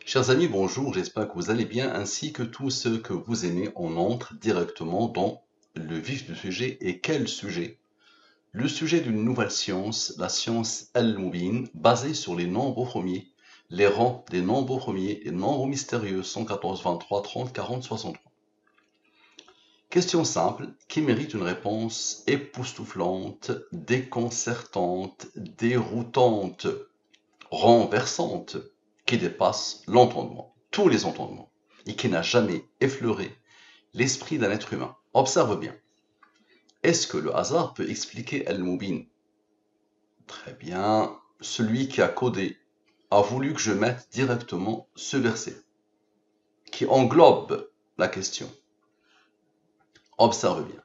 Chers amis, bonjour, j'espère que vous allez bien, ainsi que tous ceux que vous aimez. On entre directement dans le vif du sujet. Et quel sujet? Le sujet d'une nouvelle science, la science Al-Mubin, basée sur les nombres premiers, les rangs des nombres premiers et nombres mystérieux 114, 23, 30, 40, 63. Question simple qui mérite une réponse époustouflante, déconcertante, déroutante, renversante, qui dépasse l'entendement, tous les entendements, et qui n'a jamais effleuré l'esprit d'un être humain. Observe bien. Est-ce que le hasard peut expliquer Al-Mubin? Très bien. Celui qui a codé a voulu que je mette directement ce verset, qui englobe la question. Observe bien.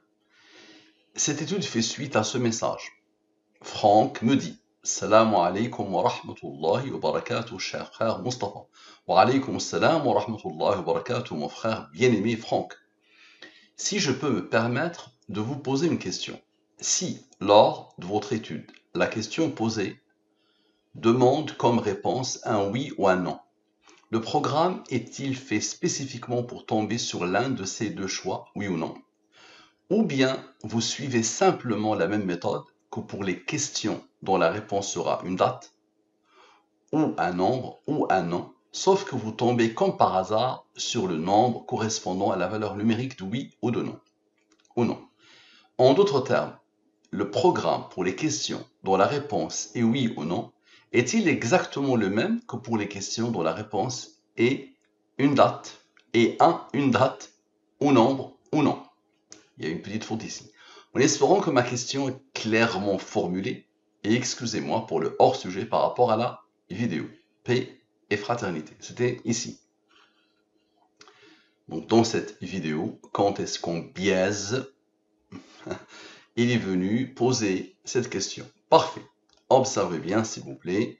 Cette étude fait suite à ce message. Franck me dit: Salam alaykum wa rahmatullahi wa barakatuh, cher frère Mustafa. Wa alaykum salam wa rahmatullahi wa barakatuh, mon frère bien-aimé Franck. Si je peux me permettre de vous poser une question. Si, lors de votre étude, la question posée demande comme réponse un oui ou un non, le programme est-il fait spécifiquement pour tomber sur l'un de ces deux choix, oui ou non? Ou bien vous suivez simplement la même méthode que pour les questions dont la réponse sera une date, ou un nombre, ou un nom, sauf que vous tombez comme par hasard sur le nombre correspondant à la valeur numérique de oui ou de non, ou non. En d'autres termes, le programme pour les questions dont la réponse est oui ou non est-il exactement le même que pour les questions dont la réponse est une date, et une date, ou nombre, ou non? Il y a une petite faute ici. En espérant que ma question est clairement formulée, et excusez-moi pour le hors-sujet par rapport à la vidéo. Paix et fraternité. C'était ici. Donc dans cette vidéo, quand est-ce qu'on biaise? Il est venu poser cette question. Parfait. Observez bien s'il vous plaît.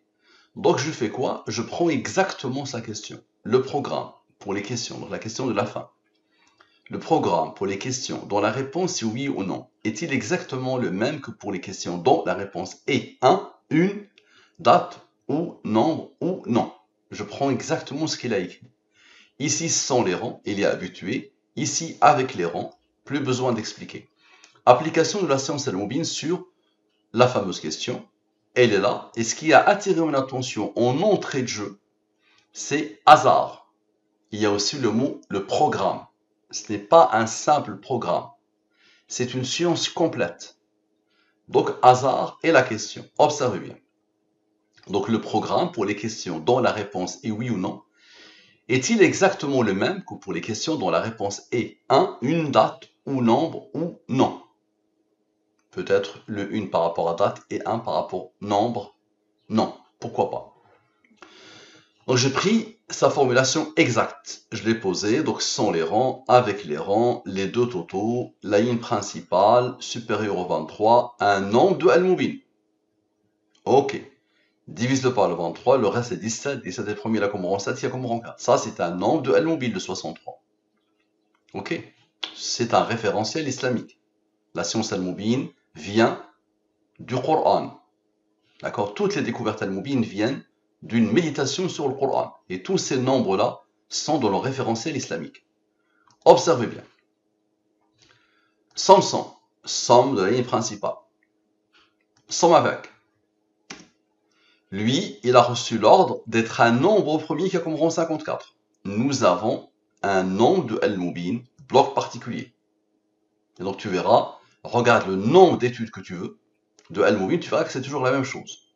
Donc je fais quoi? Je prends exactement sa question. Le programme pour les questions, donc la question de la fin. Le programme pour les questions dont la réponse est oui ou non est-il exactement le même que pour les questions dont la réponse est une, date ou nombre ou non? Je prends exactement ce qu'il a écrit. Ici, sans les rangs, il est habitué. Ici, avec les rangs, plus besoin d'expliquer. Application de la science Al-Mubin sur la fameuse question. Elle est là. Et ce qui a attiré mon attention en entrée de jeu, c'est hasard. Il y a aussi le mot le programme. Ce n'est pas un simple programme. C'est une science complète. Donc, hasard est la question. Observez bien. Donc, le programme pour les questions dont la réponse est oui ou non est-il exactement le même que pour les questions dont la réponse est une date ou nombre ou non? Peut-être le une par rapport à date et un par rapport au nombre. Non, pourquoi pas? Donc j'ai pris sa formulation exacte. Je l'ai posée, donc sans les rangs, avec les rangs, les deux totaux, la ligne principale supérieure au 23, un nombre de Al-Mubin. Ok. Divise-le par le 23, le reste est 17. 17 est premier, il y a comme rang 7, il y a comme rang 4. Ça, c'est un nombre de Al-Mubin de 63. Ok. C'est un référentiel islamique. La science Al-Mubin vient du Coran. D'accord? Toutes les découvertes Al-Mubin viennent d'une méditation sur le Coran. Et tous ces nombres-là sont dans le référentiel islamique. Observez bien. Somme 100, somme de la ligne principale. Somme avec. Lui, il a reçu l'ordre d'être un nombre premier qui a comme rang 54. Nous avons un nombre de Al-Mubin, bloc particulier. Et donc tu verras, regarde le nombre d'études que tu veux de Al-Mubin, tu verras que c'est toujours la même chose.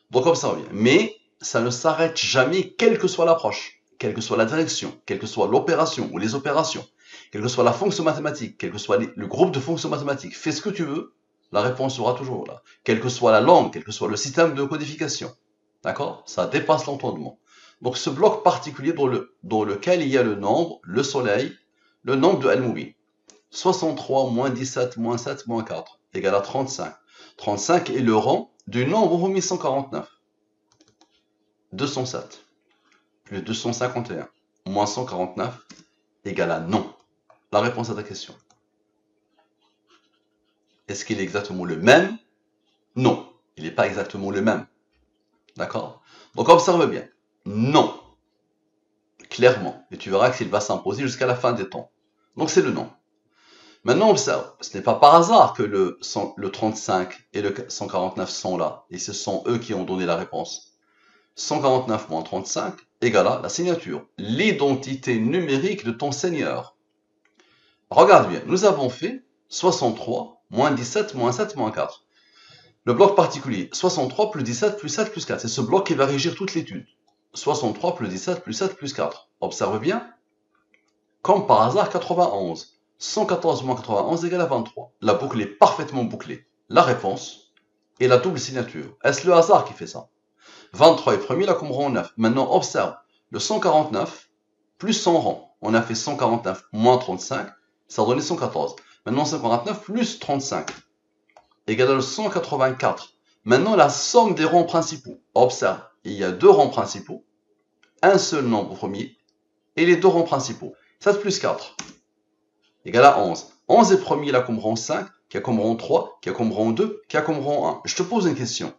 Donc observe bien. Mais ça ne s'arrête jamais, quelle que soit l'approche, quelle que soit la direction, quelle que soit l'opération ou les opérations, quelle que soit la fonction mathématique, quel que soit le groupe de fonctions mathématiques, fais ce que tu veux, la réponse sera toujours là. Quelle que soit la langue, quel que soit le système de codification. D'accord? Ça dépasse l'entendement. Donc ce bloc particulier dans lequel il y a le nombre, le soleil, le nombre de Al-Mubin. 63 moins 17 moins 7 moins 4 égale à 35. 35 est le rang du nombre 1149. 207 plus 251 moins 149 égale à non. La réponse à ta question. Est-ce qu'il est exactement le même? Non, il n'est pas exactement le même. D'accord? Donc observe bien. Non. clairement. Et tu verras qu'il va s'imposer jusqu'à la fin des temps. Donc c'est le nombre. Maintenant, observe, ce n'est pas par hasard que le 35 et le 149 sont là. Et ce sont eux qui ont donné la réponse. 149 moins 35 égale à la signature. L'identité numérique de ton Seigneur. Regarde bien, nous avons fait 63 moins 17 moins 7 moins 4. Le bloc particulier, 63 plus 17 plus 7 plus 4. C'est ce bloc qui va régir toute l'étude. 63 plus 17 plus 7 plus 4. Observe bien. Comme par hasard, 91. 114 moins 91 égale à 23. La boucle est parfaitement bouclée. La réponse est la double signature. Est-ce le hasard qui fait ça? 23 est premier, là comme rang 9. Maintenant, observe. Le 149 plus 100 rangs. On a fait 149 moins 35. Ça a donné 114. Maintenant, 149 plus 35 égale à 184. Maintenant, la somme des rangs principaux. Observe. Il y a deux rangs principaux. Un seul nombre premier. Et les deux rangs principaux. 7 plus 4 égale à 11. 11 est premier, là comme rang 5, qui a comme rang 3, qui a comme rang 2, qui a comme rang 1. Je te pose une question.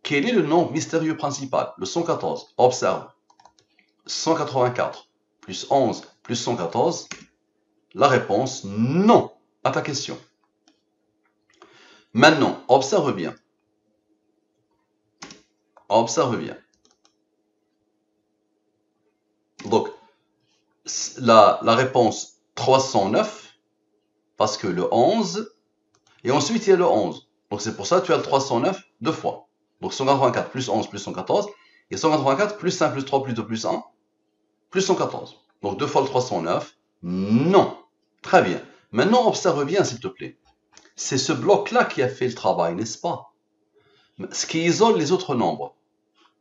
Quel est le nombre mystérieux principal? Le 114. Observe. 184 plus 11 plus 114. La réponse, non, à ta question. Maintenant, observe bien. Observe bien. Donc, la réponse 309, parce que le 11, et ensuite il y a le 11. Donc c'est pour ça que tu as le 309 deux fois. Donc 184 plus 11 plus 114, et 184 plus 5 plus 3 plus 2 plus 1, plus 114. Donc deux fois le 309, non. Très bien. Maintenant, observe bien, s'il te plaît. C'est ce bloc-là qui a fait le travail, n'est-ce pas? Ce qui isole les autres nombres.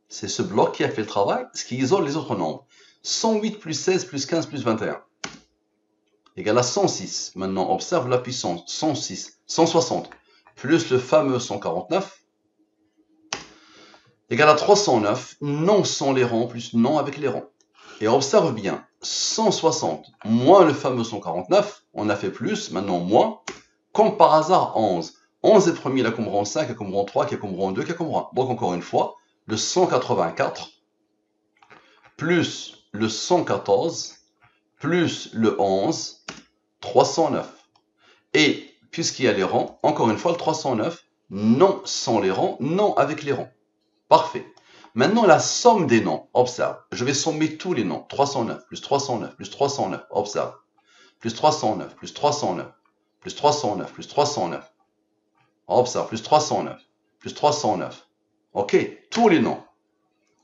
C'est ce bloc qui a fait le travail, ce qui isole les autres nombres. 108 plus 16 plus 15 plus 21 égale à 106. Maintenant, observe la puissance. 106, 160 plus le fameux 149 égale à 309. Non sans les rangs plus non avec les rangs. Et observe bien. 160 moins le fameux 149, on a fait plus, maintenant moins. Comme par hasard, 11. 11 est premier, là comme rang 5, qui a comme rang 3, qui a comme rang 2, qui a comme rang 1. Donc encore une fois, le 184 plus le 114 plus le 11, 309. Et puisqu'il y a les rangs, encore une fois, le 309, non sans les rangs, non avec les rangs. Parfait. Maintenant, la somme des noms, observe. Je vais sommer tous les noms. 309, plus 309, plus 309, observe. Plus 309, plus 309, plus 309, plus 309. Observe, plus 309, plus 309. Ok, tous les noms.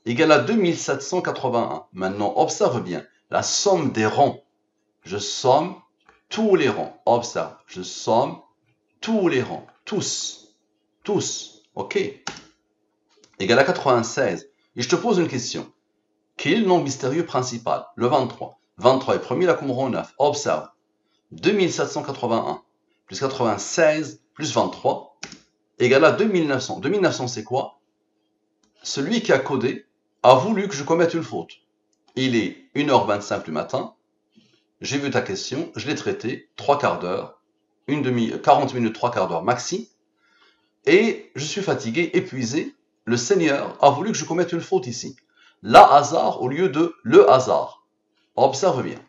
Égale à 2781. Maintenant, observe bien. La somme des rangs. Je somme tous les rangs. Observe, je somme tous les rangs. Tous. Tous. Ok. Égale à 96. Et je te pose une question. Quel est le nombre mystérieux principal? Le 23. 23 est premier, là comme rang 9. Observe. 2781 plus 96 plus 23 égale à 2900. 2900, c'est quoi? Celui qui a codé a voulu que je commette une faute. Il est 1h25 du matin. J'ai vu ta question, je l'ai traité, 3 quarts d'heure, 40 minutes, 3 quarts d'heure maxi. Et je suis fatigué, épuisé. Le Seigneur a voulu que je commette une faute ici. La hasard au lieu de le hasard. Observe bien.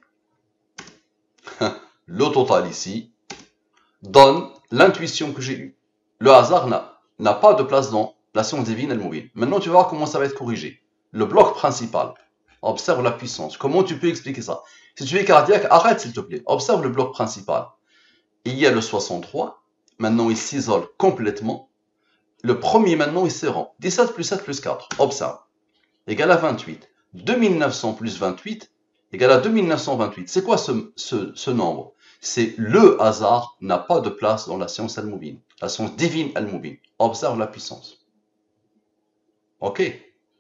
Le total ici donne l'intuition que j'ai eue. Le hasard n'a pas de place dans la science divine elle-même. Maintenant, tu vas voir comment ça va être corrigé. Le bloc principal. Observe la puissance. Comment tu peux expliquer ça? Si tu es cardiaque, arrête s'il te plaît. Observe le bloc principal. Il y a le 63. Maintenant, il s'isole complètement. Le premier, maintenant, il s'érend. 17 plus 7 plus 4. Observe. Égale à 28. 2900 plus 28 égale à 2928. C'est quoi ce nombre? C'est le hasard n'a pas de place dans la science al-Mubin. La science divine al-Mubin. Observe la puissance. Ok?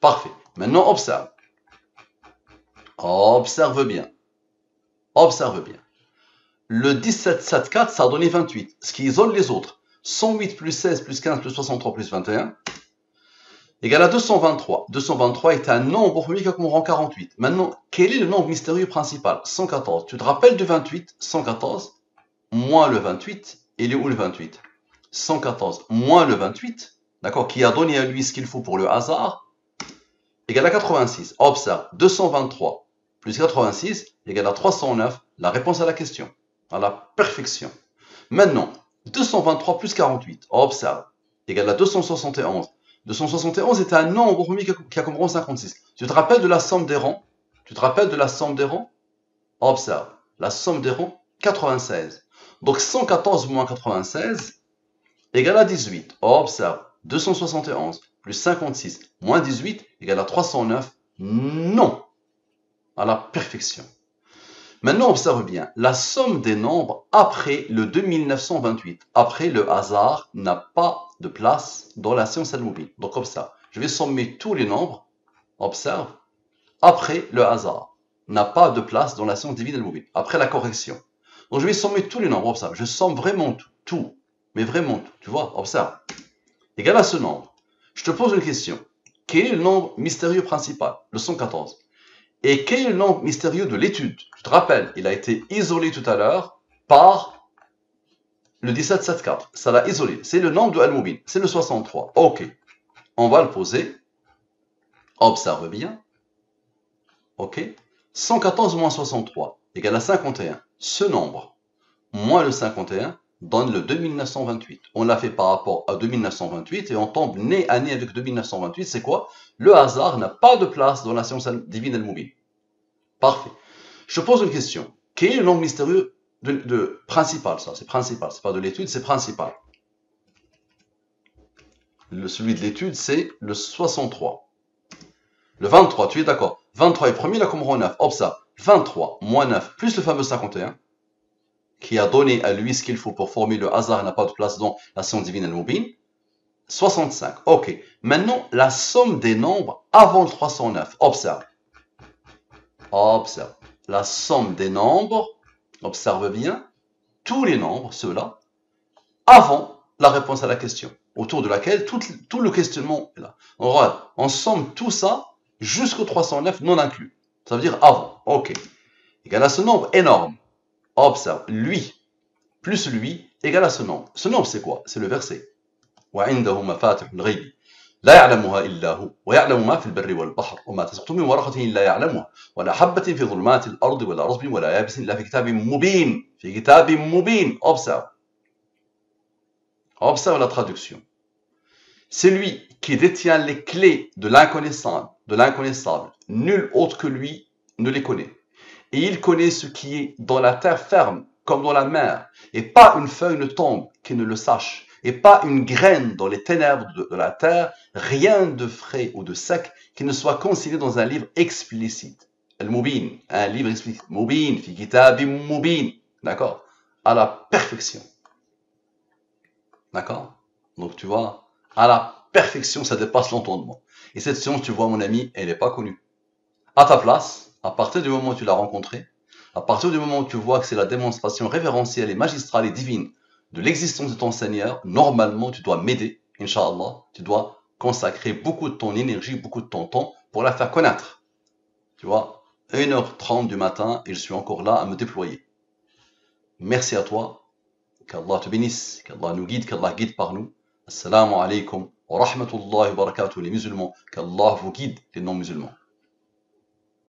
Parfait. Maintenant, observe. Observe bien. Observe bien. Le 1774, ça a donné 28, ce qui isole les autres. 108 plus 16 plus 15 plus 63 plus 21 égale à 223. 223 est un nombre premier qui a comme rang 48. Maintenant, quel est le nombre mystérieux principal? 114. Tu te rappelles du 28? 114 moins le 28. Il est où le 28? 114 moins le 28, d'accord, qui a donné à lui ce qu'il faut pour le hasard, égale à 86. Observe, 223 plus 86 égale à 309, la réponse à la question, à la perfection. Maintenant, 223 plus 48, observe, égale à 271. 271 est un nombre qui a comme rang 56. Tu te rappelles de la somme des rangs? Tu te rappelles de la somme des rangs? Observe, la somme des rangs, 96. Donc 114 moins 96 égale à 18. Observe, 271 plus 56 moins 18 égale à 309. Non, à la perfection. Maintenant, observe bien, la somme des nombres après le 2928, après le hasard, n'a pas de place dans la science al-mubin. Donc, observe, je vais sommer tous les nombres, observe, après le hasard, n'a pas de place dans la science divine al-mubin, après la correction. Donc, je vais sommer tous les nombres, observe, je somme vraiment tout, mais vraiment tout, tu vois, observe, égal à ce nombre. Je te pose une question, quel est le nombre mystérieux principal, le 114? Et quel est le nombre mystérieux de l'étude? Tu te rappelles, il a été isolé tout à l'heure par le 1774. Ça l'a isolé. C'est le nombre de Al-Mubin. C'est le 63. Ok. On va le poser. Observe bien. Ok. 114 moins 63 égale à 51. Ce nombre, moins le 51, donne le 2928. On l'a fait par rapport à 2928 et on tombe nez à nez avec 2928. C'est quoi? Le hasard n'a pas de place dans la science divine Al-Mubin. Parfait. Je te pose une question. Quel est le nombre mystérieux de principal? Ça, c'est principal. C'est pas de l'étude, c'est principal. Celui de l'étude, c'est le 63. Le 23, tu es d'accord? 23 est premier, là comme rang 9. Observe. 23 moins 9 plus le fameux 51, qui a donné à lui ce qu'il faut pour former le hasard n'a pas de place dans la science divine al-Mubin. 65. Ok. Maintenant, la somme des nombres avant le 309. Observe. Observe. La somme des nombres, observe bien, tous les nombres, ceux-là, avant la réponse à la question, autour de laquelle tout le questionnement est là. On somme tout ça jusqu'au 309 non inclus. Ça veut dire avant. Ok. Égal à ce nombre énorme. Observe. Lui plus lui égale à ce nombre. Ce nombre, c'est quoi? C'est le verset. وعنده مفاتح الغيب لا يعلمها إلا هو ويعلم ما في البر والبحر وما تسقط من ورقة إلا يعلمها ولا حبة في ظلمات الأرض ولا رطب ولا يابس إلا في كتاب مبين في كتاب مبين. Observe. Observe la traduction. C'est lui qui détient les clés de l'inconnaissable. Nul autre que lui ne les connaît. Et il connaît ce qui est dans la terre ferme comme dans la mer. Et pas une feuille ne tombe qui ne le sache. Et pas une graine dans les ténèbres de la terre, rien de frais ou de sec qui ne soit consigné dans un livre explicite. Al-Mubin, un livre explicite. Mubin, fi kitabim mubin. D'accord? À la perfection. D'accord? Donc tu vois, à la perfection, ça dépasse l'entendement. Et cette science, tu vois, mon ami, elle n'est pas connue. À ta place, à partir du moment où tu l'as rencontrée, à partir du moment où tu vois que c'est la démonstration révérentielle et magistrale et divine de l'existence de ton Seigneur, normalement, tu dois m'aider, Inch'Allah, tu dois consacrer beaucoup de ton énergie, beaucoup de ton temps pour la faire connaître. Tu vois, 1h30 du matin et je suis encore là à me déployer. Merci à toi, qu'Allah te bénisse, qu'Allah nous guide, qu'Allah guide par nous. Assalamu alaikum wa rahmatullahi wa barakatuh les musulmans, qu'Allah vous guide les non-musulmans.